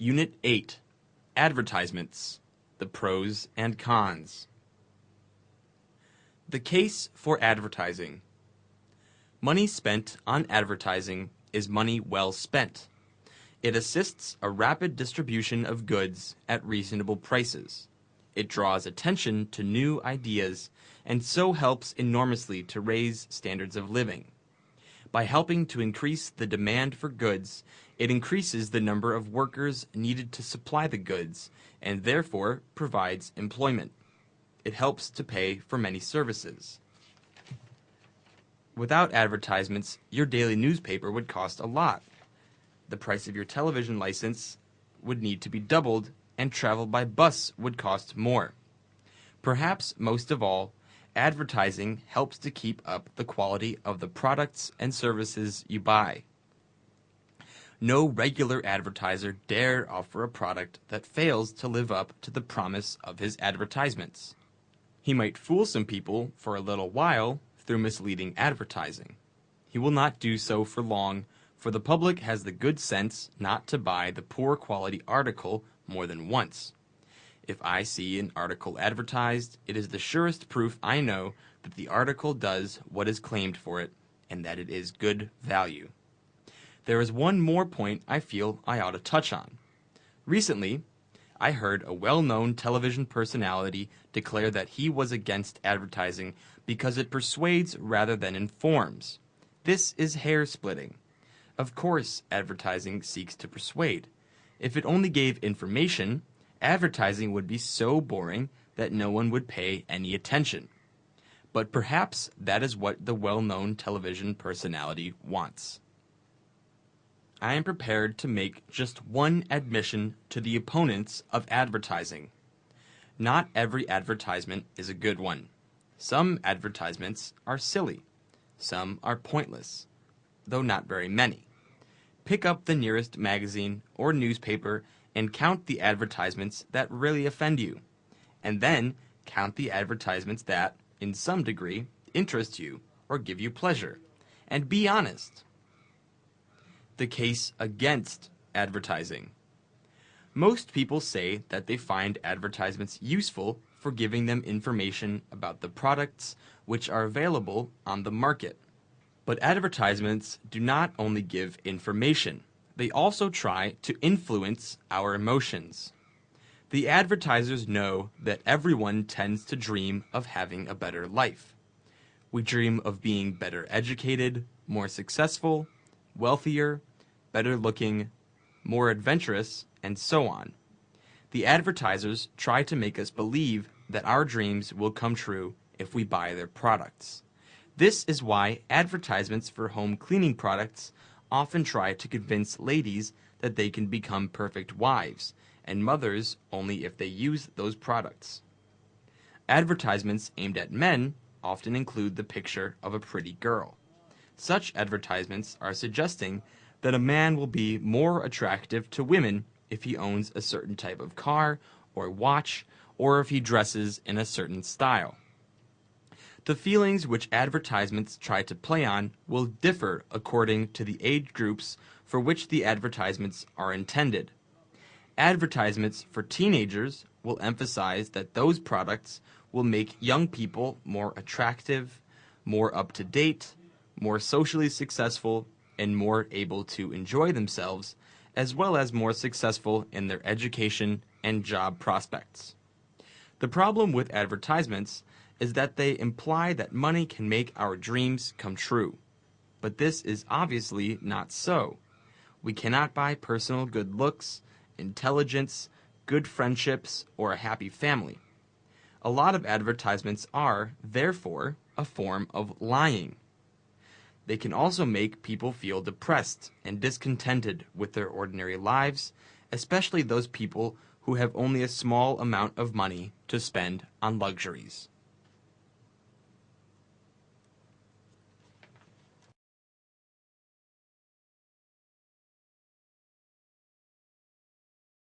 Unit 8, Advertisements, the Pros and Cons. The case for advertising. Money spent on advertising is money well spent. It assists a rapid distribution of goods at reasonable prices. It draws attention to new ideas and so helps enormously to raise standards of living. By helping to increase the demand for goods, it increases the number of workers needed to supply the goods and therefore provides employment. It helps to pay for many services. Without advertisements, your daily newspaper would cost a lot. The price of your television license would need to be doubled, and travel by bus would cost more. Perhaps most of all, advertising helps to keep up the quality of the products and services you buy. No regular advertiser dare offer a product that fails to live up to the promise of his advertisements. He might fool some people for a little while through misleading advertising. He will not do so for long, for the public has the good sense not to buy the poor quality article more than once. If I see an article advertised, it is the surest proof I know that the article does what is claimed for it, and that it is good value. There is one more point I feel I ought to touch on. Recently, I heard a well-known television personality declare that he was against advertising because it persuades rather than informs. This is hair-splitting. Of course, advertising seeks to persuade. If it only gave information, advertising would be so boring that no one would pay any attention. But perhaps that is what the well-known television personality wants. I am prepared to make just one admission to the opponents of advertising. Not every advertisement is a good one. Some advertisements are silly. Some are pointless, though not very many. Pick up the nearest magazine or newspaper and count the advertisements that really offend you, and then count the advertisements that, in some degree, interest you or give you pleasure, and be honest. The case against advertising. Most people say that they find advertisements useful for giving them information about the products which are available on the market. But advertisements do not only give information, they also try to influence our emotions. The advertisers know that everyone tends to dream of having a better life. We dream of being better educated, more successful, wealthier, better looking, more adventurous, and so on. The advertisers try to make us believe that our dreams will come true if we buy their products. This is why advertisements for home cleaning products often try to convince ladies that they can become perfect wives, and mothers only if they use those products. Advertisements aimed at men often include the picture of a pretty girl. Such advertisements are suggesting that a man will be more attractive to women if he owns a certain type of car or watch, or if he dresses in a certain style. The feelings which advertisements try to play on will differ according to the age groups for which the advertisements are intended. Advertisements for teenagers will emphasize that those products will make young people more attractive, more up-to-date, more socially successful, and more able to enjoy themselves, as well as more successful in their education and job prospects. The problem with advertisements is that they imply that money can make our dreams come true. But this is obviously not so. We cannot buy personal good looks, intelligence, good friendships, or a happy family. A lot of advertisements are, therefore, a form of lying. They can also make people feel depressed and discontented with their ordinary lives, especially those people who have only a small amount of money to spend on luxuries.